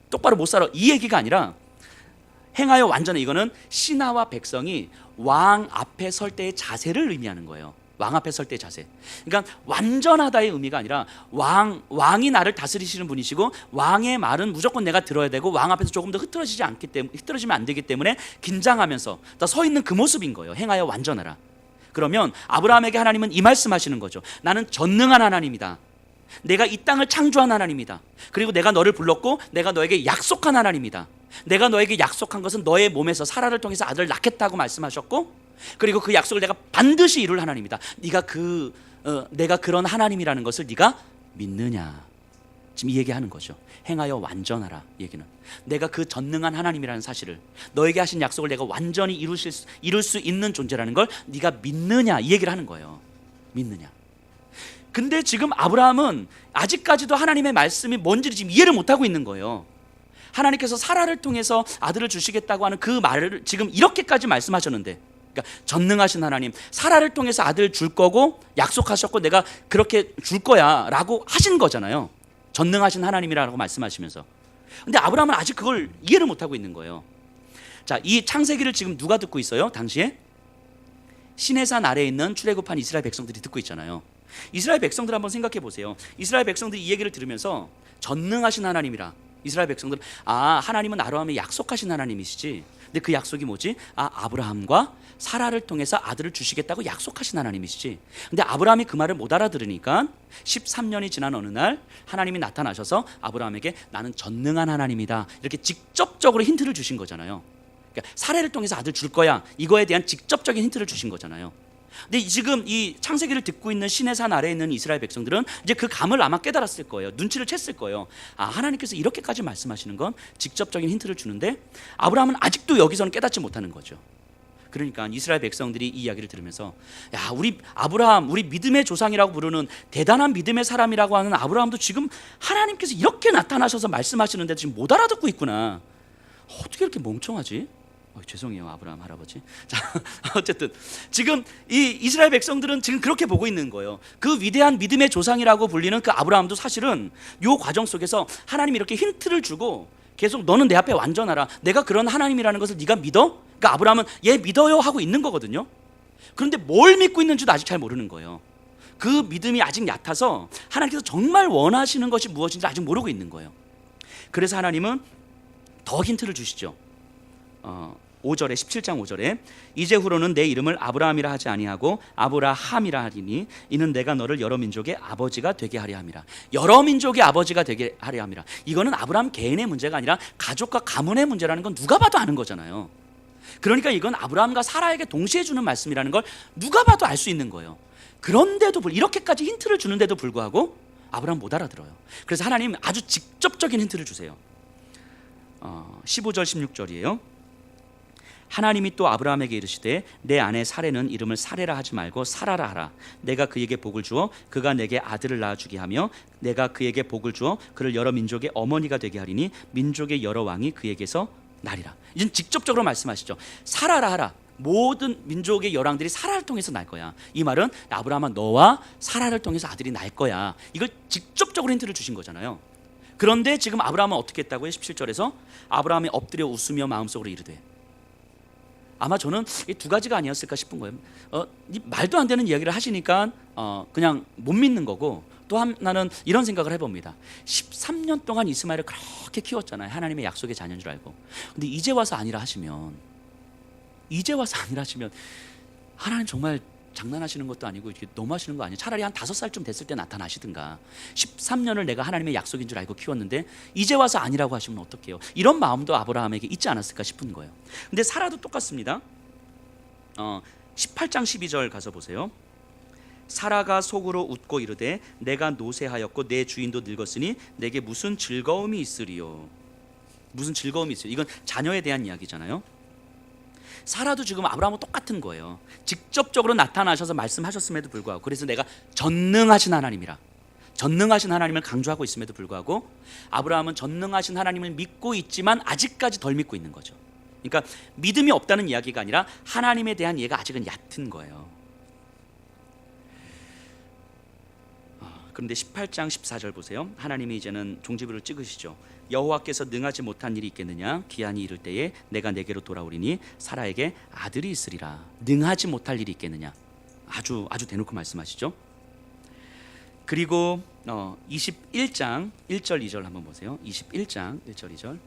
똑바로 못 살아, 이 얘기가 아니라 행하여 완전해. 이거는 신하와 백성이 왕 앞에 설 때의 자세를 의미하는 거예요. 왕 앞에 설 때의 자세. 그러니까 완전하다의 의미가 아니라 왕이 나를 다스리시는 분이시고 왕의 말은 무조건 내가 들어야 되고 왕 앞에서 조금 더 흐트러지면 안 되기 때문에 긴장하면서 서 있는 그 모습인 거예요. 행하여 완전하라. 그러면 아브라함에게 하나님은 이 말씀하시는 거죠. 나는 전능한 하나님이다. 내가 이 땅을 창조한 하나님이다. 그리고 내가 너를 불렀고 내가 너에게 약속한 하나님이다. 내가 너에게 약속한 것은 너의 몸에서 사라를 통해서 아들을 낳겠다고 말씀하셨고, 그리고 그 약속을 내가 반드시 이룰 하나님이다. 내가 그런 하나님이라는 것을 네가 믿느냐. 지금 이 얘기하는 거죠. 행하여 완전하라. 얘기는 내가 그 전능한 하나님이라는 사실을, 너에게 하신 약속을 내가 완전히 이룰 수 있는 존재라는 걸 네가 믿느냐, 이 얘기를 하는 거예요. 믿느냐. 근데 지금 아브라함은 아직까지도 하나님의 말씀이 뭔지 지금 이해를 못하고 있는 거예요. 하나님께서 사라를 통해서 아들을 주시겠다고 하는 그 말을 지금 이렇게까지 말씀하셨는데, 그러니까 전능하신 하나님, 사라를 통해서 아들을 줄 거고 약속하셨고 내가 그렇게 줄 거야 라고 하신 거잖아요. 전능하신 하나님이라고 말씀하시면서. 근데 아브라함은 아직 그걸 이해를 못하고 있는 거예요. 자, 이 창세기를 지금 누가 듣고 있어요? 당시에 시내산 아래에 있는 출애굽한 이스라엘 백성들이 듣고 있잖아요. 이스라엘 백성들 한번 생각해 보세요. 이스라엘 백성들이 이 얘기를 들으면서 전능하신 하나님이라, 이스라엘 백성들, 하나님은 아브라함에 약속하신 하나님이시지. 근데 그 약속이 뭐지? 아브라함과 사라를 통해서 아들을 주시겠다고 약속하신 하나님이시지. 근데 아브라함이 그 말을 못 알아들으니까 13년이 지난 어느 날 하나님이 나타나셔서 아브라함에게 나는 전능한 하나님이다, 이렇게 직접적으로 힌트를 주신 거잖아요. 그러니까 사례를 통해서 아들 줄 거야, 이거에 대한 직접적인 힌트를 주신 거잖아요. 근데 지금 이 창세기를 듣고 있는 시내산 아래에 있는 이스라엘 백성들은 이제 그 감을 아마 깨달았을 거예요. 눈치를 챘을 거예요. 하나님께서 이렇게까지 말씀하시는 건 직접적인 힌트를 주는데 아브라함은 아직도 여기서는 깨닫지 못하는 거죠. 그러니까 이스라엘 백성들이 이 이야기를 들으면서, 야, 우리 아브라함, 우리 믿음의 조상이라고 부르는 대단한 믿음의 사람이라고 하는 아브라함도 지금 하나님께서 이렇게 나타나셔서 말씀하시는데 지금 못 알아듣고 있구나. 어떻게 이렇게 멍청하지? 죄송해요, 아브라함 할아버지. 자, 어쨌든 지금 이 이스라엘 백성들은 지금 그렇게 보고 있는 거예요. 그 위대한 믿음의 조상이라고 불리는 그 아브라함도 사실은 이 과정 속에서 하나님이 이렇게 힌트를 주고 계속 너는 내 앞에 완전하라, 내가 그런 하나님이라는 것을 네가 믿어? 그러니까 아브라함은 얘 믿어요 하고 있는 거거든요. 그런데 뭘 믿고 있는지도 아직 잘 모르는 거예요. 그 믿음이 아직 얕아서 하나님께서 정말 원하시는 것이 무엇인지 아직 모르고 있는 거예요. 그래서 하나님은 더 힌트를 주시죠. 5절에 17장 5절에 이제후로는 내 이름을 아브라함이라 하지 아니하고 아브라함이라 하리니 이는 내가 너를 여러 민족의 아버지가 되게 하려 함이라. 여러 민족의 아버지가 되게 하려 함이라. 이거는 아브라함 개인의 문제가 아니라 가족과 가문의 문제라는 건 누가 봐도 아는 거잖아요. 그러니까 이건 아브라함과 사라에게 동시에 주는 말씀이라는 걸 누가 봐도 알 수 있는 거예요. 그런데도 이렇게까지 힌트를 주는데도 불구하고 아브라함 못 알아들어요. 그래서 하나님 아주 직접적인 힌트를 주세요. 15절 16절이에요. 하나님이 또 아브라함에게 이르시되 내 아내 사레는 이름을 사레라 하지 말고 사라라 하라. 내가 그에게 복을 주어 그가 내게 아들을 낳아주게 하며 내가 그에게 복을 주어 그를 여러 민족의 어머니가 되게 하리니 민족의 여러 왕이 그에게서 나리라. 이제 직접적으로 말씀하시죠. 사라라 하라. 모든 민족의 열왕들이 사라를 통해서 날 거야. 이 말은 아브라함아, 너와 사라를 통해서 아들이 날 거야. 이걸 직접적으로 힌트를 주신 거잖아요. 그런데 지금 아브라함은 어떻게 했다고요? 17절에서 아브라함이 엎드려 웃으며 마음속으로 이르되, 아마 저는 이 두 가지가 아니었을까 싶은 거예요. 말도 안 되는 이야기를 하시니까 그냥 못 믿는 거고, 또 하나는 이런 생각을 해봅니다. 13년 동안 이스마엘을 그렇게 키웠잖아요. 하나님의 약속의 자녀인 줄 알고. 근데 이제 와서 아니라 하시면 하나님 정말 장난하시는 것도 아니고 이렇게 너무 하시는 거 아니에요? 차라리 한 5살쯤 됐을 때 나타나시든가. 13년을 내가 하나님의 약속인 줄 알고 키웠는데 이제 와서 아니라고 하시면 어떡해요? 이런 마음도 아브라함에게 있지 않았을까 싶은 거예요. 근데 사라도 똑같습니다. 18장 12절 가서 보세요. 사라가 속으로 웃고 이르되 내가 노쇠하였고 내 주인도 늙었으니 내게 무슨 즐거움이 있으리요. 무슨 즐거움이 있어요? 이건 자녀에 대한 이야기잖아요. 사라도 지금 아브라함과 똑같은 거예요. 직접적으로 나타나셔서 말씀하셨음에도 불구하고, 그래서 내가 전능하신 하나님이라, 전능하신 하나님을 강조하고 있음에도 불구하고 아브라함은 전능하신 하나님을 믿고 있지만 아직까지 덜 믿고 있는 거죠. 그러니까 믿음이 없다는 이야기가 아니라 하나님에 대한 이해가 아직은 얕은 거예요. 그런데 18장 14절 보세요. 하나님이 이제는 종지부를 찍으시죠. 여호와께서 능하지 못한 일이 있겠느냐? 기한이 이를 때에 내가 내게로 돌아오리니 사라에게 아들이 있으리라. 능하지 못할 일이 있겠느냐? 아주 대놓고 말씀하시죠. 그리고 21장 1절 2절 한번 보세요. 21장 1절 2절.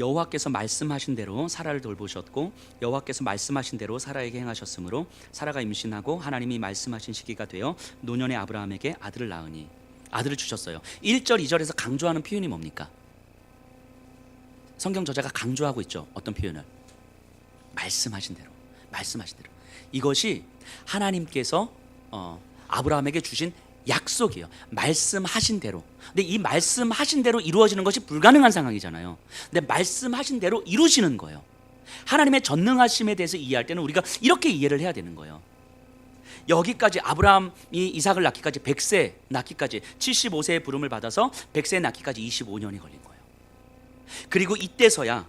여호와께서 말씀하신 대로 사라를 돌보셨고 여호와께서 말씀하신 대로 사라에게 행하셨으므로 사라가 임신하고 하나님이 말씀하신 시기가 되어 노년의 아브라함에게 아들을 낳으니 아들을 주셨어요. 1절 2절에서 강조하는 표현이 뭡니까? 성경 저자가 강조하고 있죠. 어떤 표현을? 말씀하신 대로. 말씀하신 대로. 이것이 하나님께서 아브라함에게 주신 약속이에요. 말씀하신 대로. 근데 이 말씀하신 대로 이루어지는 것이 불가능한 상황이잖아요. 근데 말씀하신 대로 이루시는 거예요. 하나님의 전능하심에 대해서 이해할 때는 우리가 이렇게 이해를 해야 되는 거예요. 여기까지 아브라함이 이삭을 낳기까지 100세 낳기까지 75세의 부름을 받아서 100세 낳기까지 25년이 걸린 거예요. 그리고 이때서야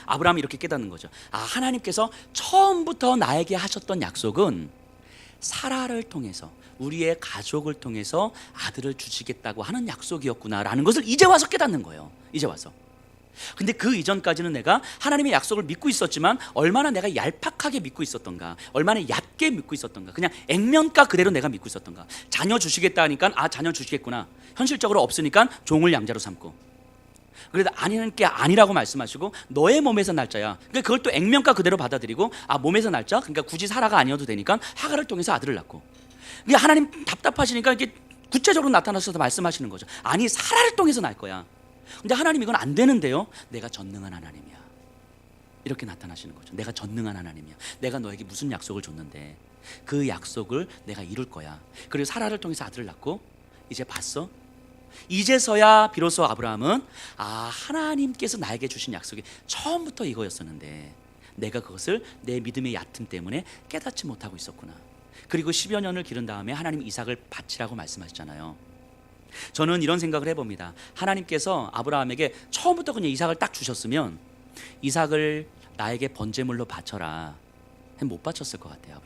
아브라함이 이렇게 깨닫는 거죠. 하나님께서 처음부터 나에게 하셨던 약속은 사라를 통해서, 우리의 가족을 통해서 아들을 주시겠다고 하는 약속이었구나라는 것을 이제 와서 깨닫는 거예요. 이제 와서. 근데 그 이전까지는 내가 하나님의 약속을 믿고 있었지만 얼마나 내가 얄팍하게 믿고 있었던가, 얼마나 얕게 믿고 있었던가, 그냥 액면가 그대로 내가 믿고 있었던가. 자녀 주시겠다 하니까 자녀 주시겠구나, 현실적으로 없으니까 종을 양자로 삼고, 그래도 아니는 게 아니라고 말씀하시고 너의 몸에서 날짜야. 그러니까 그걸 또 액면가 그대로 받아들이고 몸에서 날짜? 그러니까 굳이 사라가 아니어도 되니까 하갈을 통해서 아들을 낳고. 그게 하나님 답답하시니까 이게 구체적으로 나타나셔서 말씀하시는 거죠. 아니, 사라를 통해서 날 거야. 근데 하나님 이건 안 되는데요. 내가 전능한 하나님이야. 이렇게 나타나시는 거죠. 내가 전능한 하나님이야. 내가 너에게 무슨 약속을 줬는데 그 약속을 내가 이룰 거야. 그리고 사라를 통해서 아들을 낳고. 이제 봤어? 이제서야 비로소 아브라함은 하나님께서 나에게 주신 약속이 처음부터 이거였었는데 내가 그것을 내 믿음의 얕음 때문에 깨닫지 못하고 있었구나. 그리고 10여 년을 기른 다음에 하나님 이삭을 바치라고 말씀하셨잖아요. 저는 이런 생각을 해봅니다. 하나님께서 아브라함에게 처음부터 그냥 이삭을 딱 주셨으면 이삭을 나에게 번제물로 바쳐라, 못 바쳤을 것 같아요.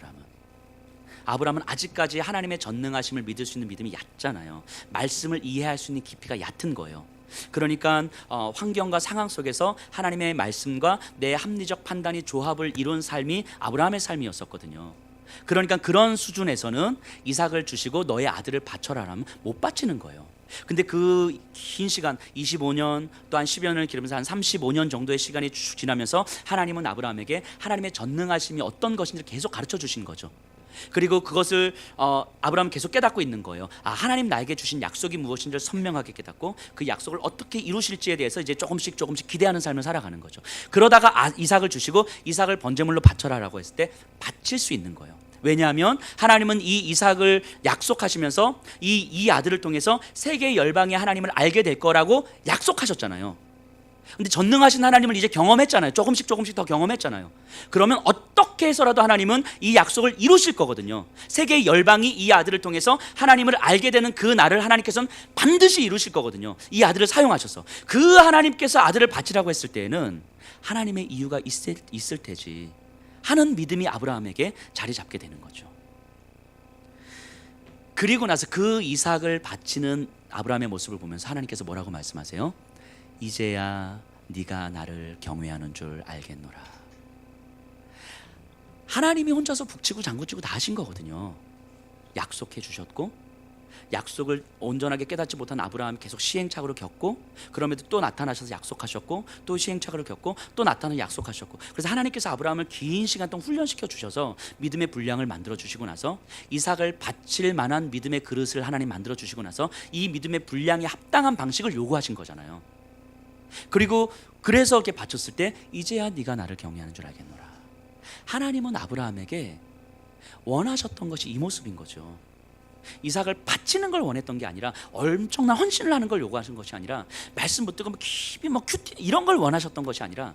아브라함은 아직까지 하나님의 전능하심을 믿을 수 있는 믿음이 얕잖아요. 말씀을 이해할 수 있는 깊이가 얕은 거예요. 그러니까 환경과 상황 속에서 하나님의 말씀과 내 합리적 판단이 조합을 이룬 삶이 아브라함의 삶이었었거든요. 그러니까 그런 수준에서는 이삭을 주시고 너의 아들을 바쳐라라면 못 바치는 거예요. 근데 그 긴 시간 25년 또한 10여 년을 기르면서 한 35년 정도의 시간이 쭉 지나면서 하나님은 아브라함에게 하나님의 전능하심이 어떤 것인지를 계속 가르쳐 주신 거죠. 그리고 그것을 아브라함은 계속 깨닫고 있는 거예요. 하나님 나에게 주신 약속이 무엇인지를 선명하게 깨닫고 그 약속을 어떻게 이루실지에 대해서 이제 조금씩 기대하는 삶을 살아가는 거죠. 그러다가 이삭을 주시고 이삭을 번제물로 바쳐라라고 했을 때 바칠 수 있는 거예요. 왜냐하면 하나님은 이 이삭을 약속하시면서 이 아들을 통해서 세계 열방의 하나님을 알게 될 거라고 약속하셨잖아요. 근데 전능하신 하나님을 이제 경험했잖아요. 조금씩 더 경험했잖아요. 그러면 어떻게 해서라도 하나님은 이 약속을 이루실 거거든요. 세계의 열방이 이 아들을 통해서 하나님을 알게 되는 그 날을 하나님께서는 반드시 이루실 거거든요. 이 아들을 사용하셔서. 그 하나님께서 아들을 바치라고 했을 때에는 하나님의 이유가 있을 테지 하는 믿음이 아브라함에게 자리 잡게 되는 거죠. 그리고 나서 그 이삭을 바치는 아브라함의 모습을 보면서 하나님께서 뭐라고 말씀하세요? 이제야 네가 나를 경외하는 줄 알겠노라. 하나님이 혼자서 북치고 장구치고 다 하신 거거든요. 약속해 주셨고, 약속을 온전하게 깨닫지 못한 아브라함이 계속 시행착오를 겪고, 그럼에도 또 나타나셔서 약속하셨고, 또 시행착오를 겪고, 또 나타나서 약속하셨고, 그래서 하나님께서 아브라함을 긴 시간 동안 훈련시켜 주셔서 믿음의 분량을 만들어 주시고 나서 이삭을 바칠 만한 믿음의 그릇을 하나님 만들어 주시고 나서 이 믿음의 분량에 합당한 방식을 요구하신 거잖아요. 그리고 그래서 이렇게 바쳤을 때 이제야 네가 나를 경외하는 줄 알겠노라. 하나님은 아브라함에게 원하셨던 것이 이 모습인 거죠. 이삭을 바치는 걸 원했던 게 아니라 엄청난 헌신을 하는 걸 요구하신 것이 아니라 말씀 붙들고 깊이 큐티 이런 걸 원하셨던 것이 아니라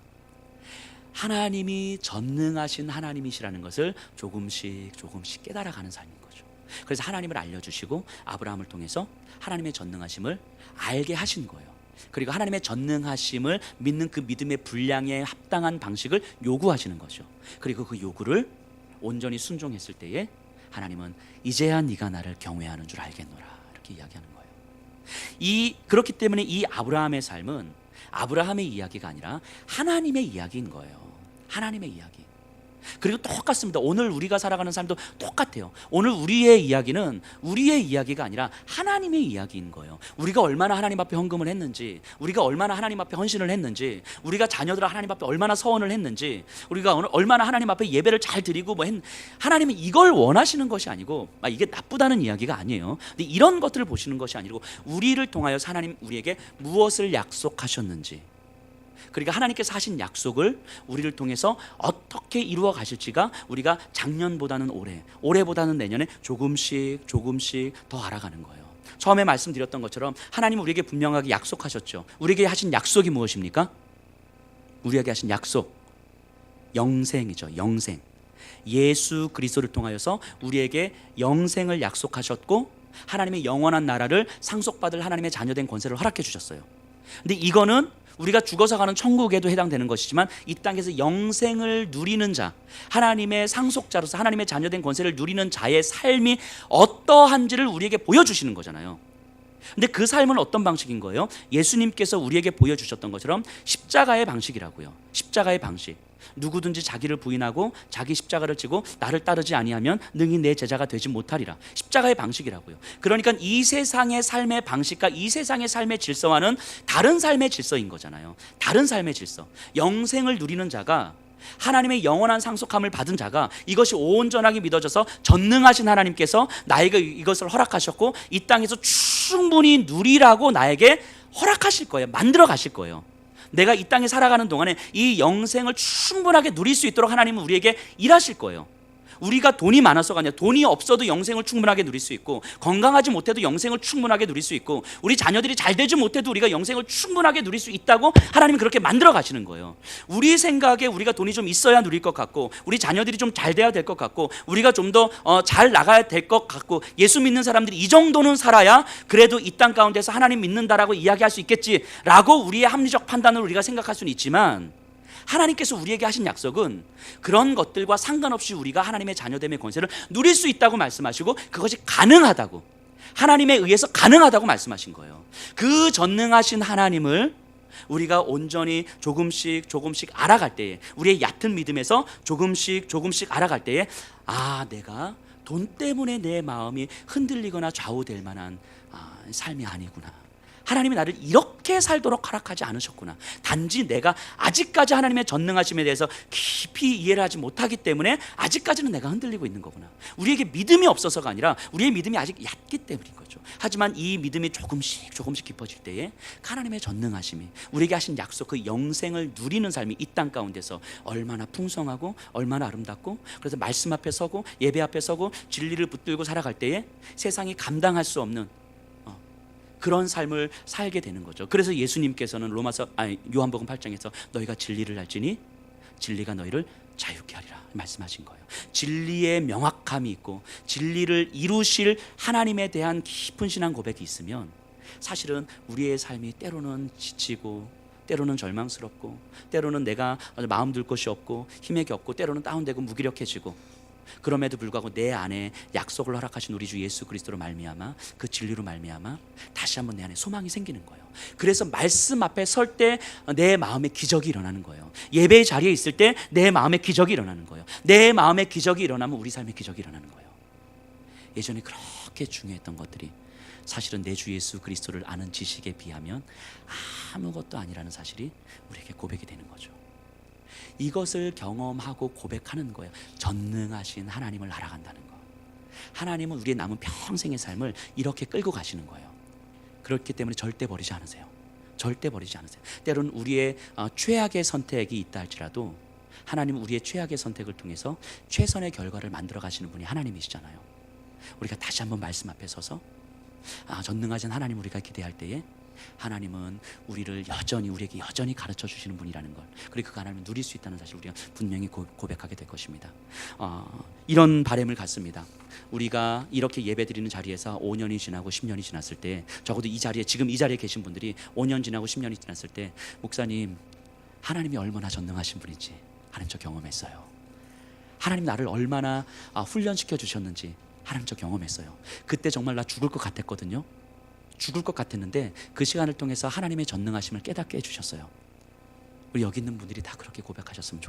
하나님이 전능하신 하나님이시라는 것을 조금씩 깨달아가는 삶인 거죠. 그래서 하나님을 알려주시고 아브라함을 통해서 하나님의 전능하심을 알게 하신 거예요. 그리고 하나님의 전능하심을 믿는 그 믿음의 분량에 합당한 방식을 요구하시는 거죠. 그리고 그 요구를 온전히 순종했을 때에 하나님은 이제야 네가 나를 경외하는 줄 알겠노라 이렇게 이야기하는 거예요. 그렇기 때문에 이 아브라함의 삶은 아브라함의 이야기가 아니라 하나님의 이야기인 거예요. 하나님의 이야기. 그리고 똑같습니다. 오늘 우리가 살아가는 삶도 똑같아요. 오늘 우리의 이야기는 우리의 이야기가 아니라 하나님의 이야기인 거예요. 우리가 얼마나 하나님 앞에 헌금을 했는지, 우리가 얼마나 하나님 앞에 헌신을 했는지, 우리가 자녀들을 하나님 앞에 얼마나 서원을 했는지, 우리가 얼마나 하나님 앞에 예배를 잘 드리고 하나님은 이걸 원하시는 것이 아니고, 이게 나쁘다는 이야기가 아니에요. 근데 이런 것들을 보시는 것이 아니고 우리를 통하여 하나님 우리에게 무엇을 약속하셨는지, 그러니까 하나님께서 하신 약속을 우리를 통해서 어떻게 이루어 가실지가 우리가 작년보다는 올해보다는 내년에 조금씩 더 알아가는 거예요. 처음에 말씀드렸던 것처럼 하나님은 우리에게 분명하게 약속하셨죠. 우리에게 하신 약속이 무엇입니까? 우리에게 하신 약속, 영생이죠. 영생. 예수 그리스도를 통하여서 우리에게 영생을 약속하셨고, 하나님의 영원한 나라를 상속받을 하나님의 자녀된 권세를 허락해 주셨어요. 근데 이거는 우리가 죽어서 가는 천국에도 해당되는 것이지만, 이 땅에서 영생을 누리는 자, 하나님의 상속자로서 하나님의 자녀된 권세를 누리는 자의 삶이 어떠한지를 우리에게 보여주시는 거잖아요. 근데 그 삶은 어떤 방식인 거예요? 예수님께서 우리에게 보여주셨던 것처럼 십자가의 방식이라고요. 십자가의 방식. 누구든지 자기를 부인하고 자기 십자가를 지고 나를 따르지 아니하면 능히 내 제자가 되지 못하리라. 십자가의 방식이라고요. 그러니까 이 세상의 삶의 방식과 이 세상의 삶의 질서와는 다른 삶의 질서인 거잖아요. 다른 삶의 질서. 영생을 누리는 자가, 하나님의 영원한 상속함을 받은 자가 이것이 온전하게 믿어져서 전능하신 하나님께서 나에게 이것을 허락하셨고 이 땅에서 충분히 누리라고 나에게 허락하실 거예요. 만들어 가실 거예요. 내가 이 땅에 살아가는 동안에 이 영생을 충분하게 누릴 수 있도록 하나님은 우리에게 일하실 거예요. 우리가 돈이 많아서가 아니라 돈이 없어도 영생을 충분하게 누릴 수 있고, 건강하지 못해도 영생을 충분하게 누릴 수 있고, 우리 자녀들이 잘 되지 못해도 우리가 영생을 충분하게 누릴 수 있다고 하나님이 그렇게 만들어 가시는 거예요. 우리 생각에 우리가 돈이 좀 있어야 누릴 것 같고, 우리 자녀들이 좀 잘 돼야 될 것 같고, 우리가 좀 더 잘 나가야 될 것 같고, 예수 믿는 사람들이 이 정도는 살아야 그래도 이 땅 가운데서 하나님 믿는다라고 이야기할 수 있겠지라고 우리의 합리적 판단으로 우리가 생각할 수는 있지만, 하나님께서 우리에게 하신 약속은 그런 것들과 상관없이 우리가 하나님의 자녀됨의 권세를 누릴 수 있다고 말씀하시고, 그것이 가능하다고, 하나님에 의해서 가능하다고 말씀하신 거예요. 그 전능하신 하나님을 우리가 온전히 조금씩 알아갈 때에, 우리의 얕은 믿음에서 조금씩 알아갈 때에, 내가 돈 때문에 내 마음이 흔들리거나 좌우될 만한 삶이 아니구나. 하나님이 나를 이렇게 살도록 허락하지 않으셨구나. 단지 내가 아직까지 하나님의 전능하심에 대해서 깊이 이해를 하지 못하기 때문에 아직까지는 내가 흔들리고 있는 거구나. 우리에게 믿음이 없어서가 아니라 우리의 믿음이 아직 얕기 때문인 거죠. 하지만 이 믿음이 조금씩 깊어질 때에 하나님의 전능하심이, 우리에게 하신 약속, 그 영생을 누리는 삶이 이 땅 가운데서 얼마나 풍성하고 얼마나 아름답고, 그래서 말씀 앞에 서고 예배 앞에 서고 진리를 붙들고 살아갈 때에 세상이 감당할 수 없는 그런 삶을 살게 되는 거죠. 그래서 예수님께서는 요한복음 8장에서 너희가 진리를 알지니 진리가 너희를 자유케 하리라 말씀하신 거예요. 진리의 명확함이 있고 진리를 이루실 하나님에 대한 깊은 신앙 고백이 있으면, 사실은 우리의 삶이 때로는 지치고, 때로는 절망스럽고, 때로는 내가 마음 둘 곳이 없고 힘이 없고, 때로는 다운되고 무기력해지고, 그럼에도 불구하고 내 안에 약속을 허락하신 우리 주 예수 그리스도로 말미암아, 그 진리로 말미암아 다시 한번 내 안에 소망이 생기는 거예요. 그래서 말씀 앞에 설 때 내 마음에 기적이 일어나는 거예요. 예배의 자리에 있을 때 내 마음에 기적이 일어나는 거예요. 내 마음에 기적이 일어나면 우리 삶에 기적이 일어나는 거예요. 예전에 그렇게 중요했던 것들이 사실은 내 주 예수 그리스도를 아는 지식에 비하면 아무것도 아니라는 사실이 우리에게 고백이 되는 거죠. 이것을 경험하고 고백하는 거예요. 전능하신 하나님을 알아간다는 거. 하나님은 우리의 남은 평생의 삶을 이렇게 끌고 가시는 거예요. 그렇기 때문에 절대 버리지 않으세요. 절대 버리지 않으세요. 때로는 우리의 최악의 선택이 있다 할지라도 하나님은 우리의 최악의 선택을 통해서 최선의 결과를 만들어 가시는 분이 하나님이시잖아요. 우리가 다시 한번 말씀 앞에 서서 전능하신 하나님 우리가 기대할 때에 하나님은 우리에게 여전히 가르쳐 주시는 분이라는 걸, 그리고 그 하나님을 누릴 수 있다는 사실 우리가 분명히 고백하게 될 것입니다. 이런 바람을 갖습니다. 우리가 이렇게 예배드리는 자리에서 5년이 지나고 10년이 지났을 때, 적어도 지금 이 자리에 계신 분들이 5년 지나고 10년이 지났을 때, 목사님, 하나님이 얼마나 전능하신 분인지 하나님 저 경험했어요. 하나님 나를 얼마나 훈련시켜 주셨는지 하나님 저 경험했어요. 그때 정말 나 죽을 것 같았거든요. 죽을 것 같았는데 그 시간을 통해서 하나님의 전능하심을 깨닫게 해주셨어요. 우리 여기 있는 분들이 다 그렇게 고백하셨으면 좋겠어요.